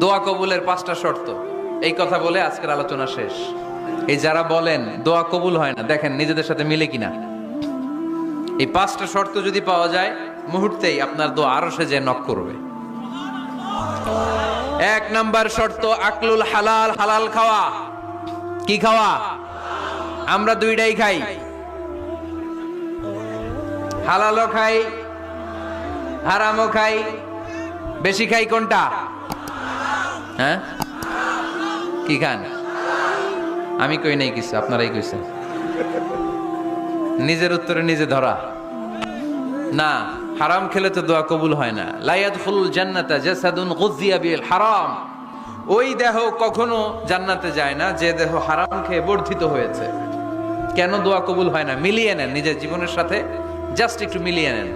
দোয়া কবুলের 5টা শর্ত, এই কথা বলে আজকের আলোচনা শেষ। এই যারা বলেন দোয়া কবুল হয় না, দেখেন নিজেদের সাথে মিলে কিনা। এই 5টা শর্ত যদি পাওয়া যায়, মুহূর্তেই আপনার দোয়া আরশে যে নক করবে। 1 নাম্বার শর্ত আকলুল হালাল, হালাল খাওয়া। কি খাওয়া? আমরা দুইটাই খাই, হালালও খাই হারামও খাই। বেশি খাই কোনটা? হ্যাঁ, কি খান? আমি কই নাই কিছু, আপনারাই কইছেন। নিজের উত্তরে নিজে ধরা না। হারাম খেলে তো দোয়া কবুল হয় না। লা ইয়াদখুলুল জান্নাতা জাসাদুন গুযিয়া বিল হারাম। ওই দেহ কখনো জান্নাতে যায় না যে দেহ হারাম খেয়ে বর্ধিত হয়েছে। কেন দোয়া কবুল হয় না? মিলিয়ে নেন নিজের জীবনের সাথে, জাস্ট একটু মিলিয়ে নেন।